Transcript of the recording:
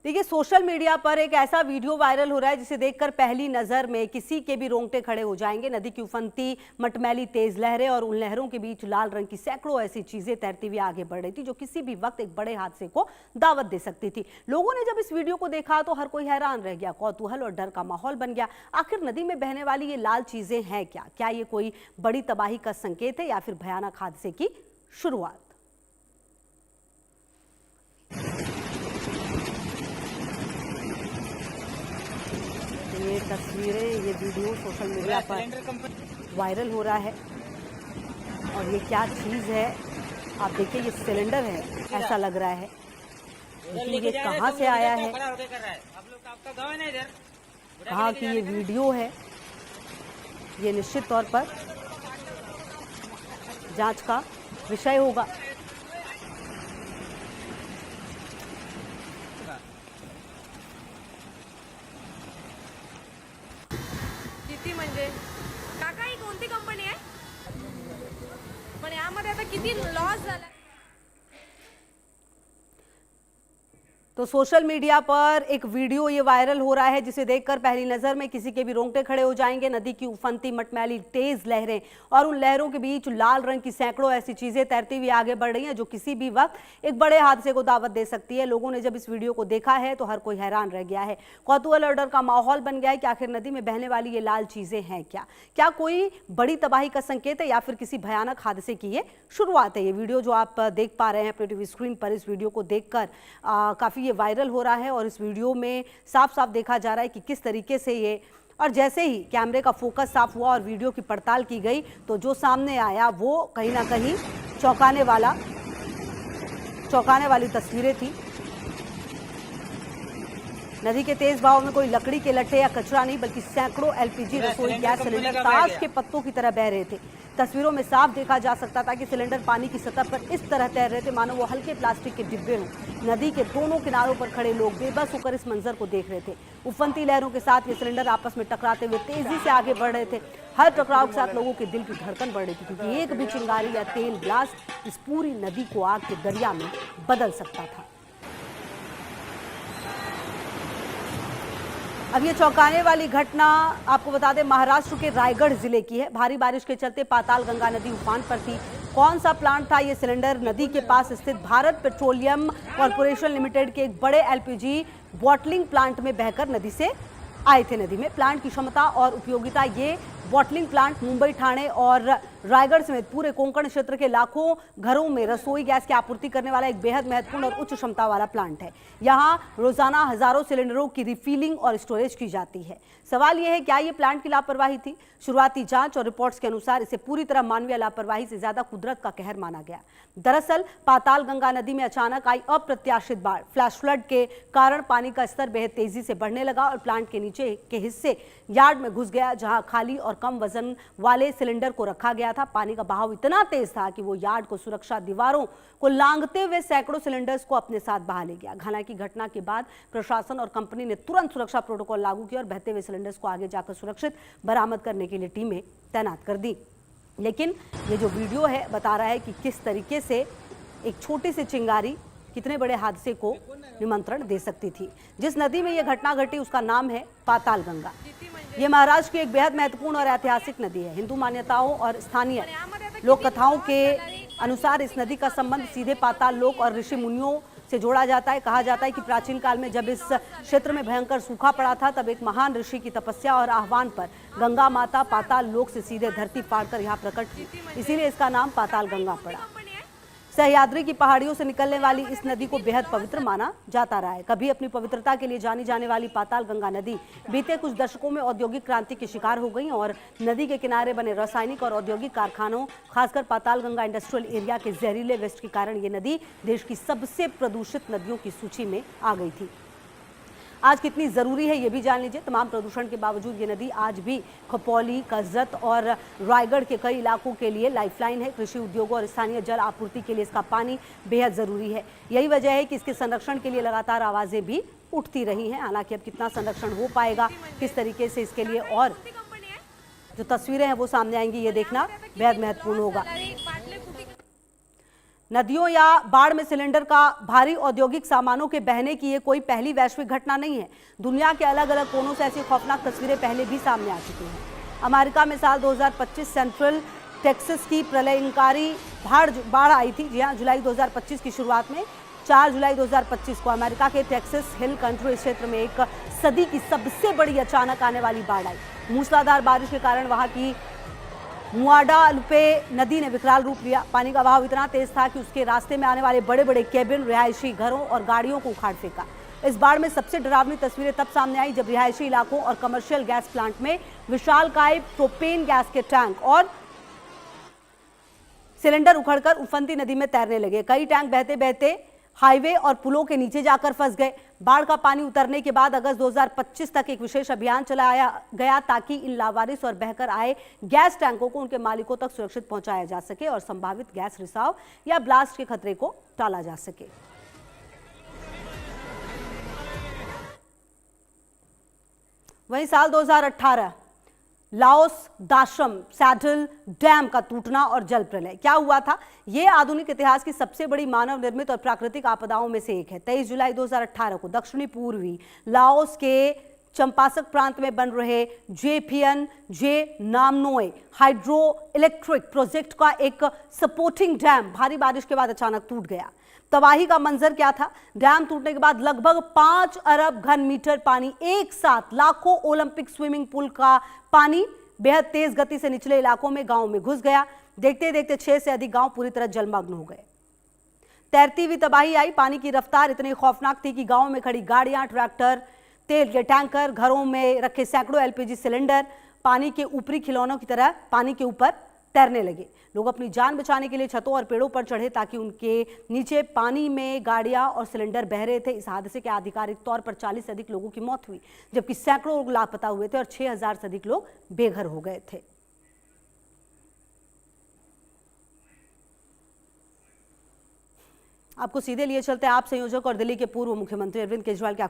देखिए, social media पर एक ऐसा वीडियो वायरल हो रहा है जिसे देखकर पहली नजर में किसी के भी रोंगटे खड़े हो जाएंगे। नदी की उफनती मटमैली तेज लहरें और उन लहरों के बीच लाल रंग की सैकड़ों ऐसी चीजें तैरती हुई आगे बढ़ रही थी जो किसी भी वक्त एक बड़े हादसे को दावत दे सकती थी। लोगों ने जब इस वीडियो को देखा तो हर कोई हैरान रह गया। कौतूहल और डर का माहौल बन गया। आखिर नदी में बहने वाली ये लाल चीजें हैं क्या? क्या ये कोई बड़ी तबाही का संकेत है या फिर भयानक हादसे की शुरुआत? ये तस्वीरें, ये वीडियो सोशल मीडिया पर वायरल हो रहा है और ये क्या चीज़ है आप देखिए। ये सिलेंडर है ऐसा लग रहा है, लेकिन ये कहाँ से आया है, कहाँ की ये वीडियो है, ये निश्चित तौर पर जांच का विषय होगा। किती म्हणजे काका ही कोणती कंपनी आहे? पण यामध्ये आता किती लॉस झाला? तो सोशल मीडिया पर एक वीडियो ये वायरल हो रहा है जिसे देखकर पहली नजर में किसी के भी रोंगटे खड़े हो जाएंगे। नदी की उफनती मटमैली तेज लहरें और उन लहरों के बीच लाल रंग की सैकड़ों ऐसी चीजें तैरती हुई आगे बढ़ रही हैं जो किसी भी वक्त एक बड़े हादसे को दावत दे सकती है। लोगों ने जब इस वीडियो को देखा है तो हर कोई हैरान रह गया है। कौतूहल और डर का माहौल बन गया है कि आखिर नदी में बहने वाली ये लाल चीजें हैं क्या? क्या कोई बड़ी तबाही का संकेत है या फिर किसी भयानक हादसे की ये शुरुआत है? ये वीडियो जो आप देख पा रहे हैं अपने टीवी स्क्रीन पर, इस वीडियो को देखकर काफी ये वायरल हो रहा है और इस वीडियो में साफ साफ देखा जा रहा है कि किस तरीके से ये, और जैसे ही कैमरे का फोकस साफ हुआ और वीडियो की पड़ताल की गई तो जो सामने आया वो कहीं ना कहीं चौंकाने वाली तस्वीरें थी। नदी के तेज बहाव में कोई लकड़ी के लट्ठे या कचरा नहीं बल्कि सैकड़ों एलपीजी रसोई गैस सिलेंडर ताश के पत्तों की तरह बह रहे थे। तस्वीरों में साफ देखा जा सकता था कि सिलेंडर पानी की सतह पर इस तरह तैर रहे थे मानो वो हल्के प्लास्टिक के डिब्बे हों। नदी के दोनों किनारों पर खड़े लोग बेबस होकर इस मंजर को देख रहे थे। उफनती लहरों के साथ ये सिलेंडर आपस में टकराते हुए तेजी से आगे बढ़ रहे थे। हर टकराव के साथ लोगों के दिल की धड़कन बढ़ रही थी क्योंकि एक भी चिंगारी या तेल ब्लास्ट इस पूरी नदी को आग के दरिया में बदल सकता था। अब ये चौंकाने वाली घटना आपको बता दें महाराष्ट्र के रायगढ़ जिले की है। भारी बारिश के चलते पाताल गंगा नदी उफान पर थी। कौन सा प्लांट था? ये सिलेंडर नदी के पास स्थित भारत पेट्रोलियम कॉर्पोरेशन लिमिटेड के एक बड़े एलपीजी बॉटलिंग प्लांट में बहकर नदी से आए थे। नदी में प्लांट की क्षमता और उपयोगिता, ये बॉटलिंग प्लांट मुंबई, ठाणे और रायगढ़ समेत पूरे कोंकण क्षेत्र के लाखों घरों में रसोई गैस की आपूर्ति करने वाला एक बेहद महत्वपूर्ण और उच्च क्षमता वाला प्लांट है। यहाँ रोजाना हजारों सिलेंडरों की रिफिलिंग और स्टोरेज की जाती है। सवाल यह है, क्या ये प्लांट की लापरवाही थी? शुरुआती जांच और रिपोर्ट्स के अनुसार इसे पूरी तरह मानवीय लापरवाही से ज्यादा कुदरत का कहर माना गया। दरअसल पाताल गंगा नदी में अचानक आई अप्रत्याशित बाढ़, फ्लैश फ्लड के कारण पानी का स्तर बेहद तेजी से बढ़ने लगा और प्लांट के नीचे के हिस्से यार्ड में घुस गया जहां खाली और कम वजन वाले सिलेंडर को रखा गया था। पानी का बहाव इतना तेज था कि वो यार्ड को सुरक्षा दीवारों को लांघते हुए सैकड़ों सिलेंडर्स को अपने साथ बहा ले गया। हालांकि घटना के बाद प्रशासन और कंपनी ने तुरंत सुरक्षा प्रोटोकॉल लागू किया और बहते हुए सिलेंडर्स को आगे जाकर सुरक्षित बरामद करने के लिए टीमें तैनात कर दी। लेकिन ये जो वीडियो है बता रहा है कि किस तरीके से एक छोटी सी चिंगारी कितने बड़े हादसे को निमंत्रण दे सकती थी। जिस नदी में यह घटना घटी उसका नाम है पाताल गंगा। ये महाराष्ट्र की एक बेहद महत्वपूर्ण और ऐतिहासिक नदी है। हिंदू मान्यताओं और स्थानीय लोक कथाओं के अनुसार इस नदी का संबंध सीधे पाताल लोक और ऋषि मुनियों से जोड़ा जाता है। कहा जाता है कि प्राचीन काल में जब इस क्षेत्र में भयंकर सूखा पड़ा था तब एक महान ऋषि की तपस्या और आह्वान पर गंगा माता पाताल लोक से सीधे धरती फाड़कर यहाँ प्रकट हुई, इसीलिए इसका नाम पाताल गंगा पड़ा। सह्याद्री की पहाड़ियों से निकलने वाली इस नदी को बेहद पवित्र माना जाता रहा है। कभी अपनी पवित्रता के लिए जानी जाने वाली पाताल गंगा नदी बीते कुछ दशकों में औद्योगिक क्रांति के शिकार हो गई और नदी के किनारे बने रासायनिक और औद्योगिक कारखानों, खासकर पाताल गंगा इंडस्ट्रियल एरिया के जहरीले वेस्ट के कारण ये नदी देश की सबसे प्रदूषित नदियों की सूची में आ गई थी। आज कितनी ज़रूरी है ये भी जान लीजिए। तमाम प्रदूषण के बावजूद ये नदी आज भी खपौली, कर्जत और रायगढ़ के कई इलाकों के लिए लाइफलाइन है। कृषि उद्योगों और स्थानीय जल आपूर्ति के लिए इसका पानी बेहद ज़रूरी है। यही वजह है कि इसके संरक्षण के लिए लगातार आवाज़ें भी उठती रही हैं। हालांकि अब कितना संरक्षण हो पाएगा, किस तरीके से इसके लिए और जो तस्वीरें हैं वो सामने आएंगी, ये देखना बेहद महत्वपूर्ण होगा। नदियों या बाढ़ में सिलेंडर का भारी औद्योगिक सामानों के बहने की ये कोई पहली वैश्विक घटना नहीं है। दुनिया के अलग अलग कोनों से ऐसी खौफनाक तस्वीरें पहले भी सामने आ चुकी हैं। अमेरिका में साल 2025 सेंट्रल टेक्सास की प्रलयंकारी बाढ़ आई थी। जी हाँ, जुलाई 2025 की शुरुआत में 4 जुलाई 2025 को अमेरिका के टेक्सास हिल कंट्री क्षेत्र में एक सदी की सबसे बड़ी अचानक आने वाली बाढ़ आई। मूसलाधार बारिश के कारण वहां की मुआडालुपे नदी ने विकराल रूप लिया। पानी का बहाव इतना तेज था कि उसके रास्ते में आने वाले बड़े बड़े केबिन, रिहायशी घरों और गाड़ियों को उखाड़ फेंका। इस बाढ़ में सबसे डरावनी तस्वीरें तब सामने आई जब रिहायशी इलाकों और कमर्शियल गैस प्लांट में विशालकाय प्रोपेन गैस के टैंक और सिलेंडर उखड़कर उफनती नदी में तैरने लगे। कई टैंक बहते बहते हाईवे और पुलों के नीचे जाकर फंस गए। बाढ़ का पानी उतरने के बाद अगस्त 2025 तक एक विशेष अभियान चलाया गया ताकि इन लावारिस और बहकर आए गैस टैंकों को उनके मालिकों तक सुरक्षित पहुंचाया जा सके और संभावित गैस रिसाव या ब्लास्ट के खतरे को टाला जा सके। वहीं साल 2018 लाओस दाशम सैडल डैम का टूटना और जल प्रलय। क्या हुआ था? यह आधुनिक इतिहास की सबसे बड़ी मानव निर्मित और प्राकृतिक आपदाओं में से एक है। 23 जुलाई 2018 को दक्षिणी पूर्वी लाओस के चंपासक प्रांत में बन रहे जे नामनोए हाइड्रो इलेक्ट्रिक प्रोजेक्ट का एक सपोर्टिंग डैम भारी बारिश के बाद अचानक टूट गया। तबाही का मंजर क्या था? डैम टूटने के बाद लगभग 5 अरब घन मीटर पानी एक साथ लाखों ओलंपिक स्विमिंग पूल का पानी बेहद तेज गति से निचले इलाकों में गांव में घुस गया। देखते देखते 6 से अधिक गांव पूरी तरह जलमग्न हो गए। तैरती हुई तबाही आई। पानी की रफ्तार इतनी खौफनाक थी कि गांव में खड़ी गाड़ियां, ट्रैक्टर, तेल के टैंकर, घरों में रखे सैकड़ों एलपीजी सिलेंडर पानी के ऊपरी खिलौनों की तरह पानी के ऊपर तैरने लगे। लोग अपनी जान बचाने के लिए छतों और पेड़ों पर चढ़े ताकि उनके नीचे पानी में गाड़ियां और सिलेंडर बह रहे थे। इस हादसे के आधिकारिक तौर पर 40 से अधिक लोगों की मौत हुई जबकि सैकड़ों लोग लापता हुए थे और 6000 से अधिक लोग बेघर हो गए थे। आपको सीधे लिए चलते हैं आप संयोजक और दिल्ली के पूर्व मुख्यमंत्री अरविंद केजरीवाल क्या कुछ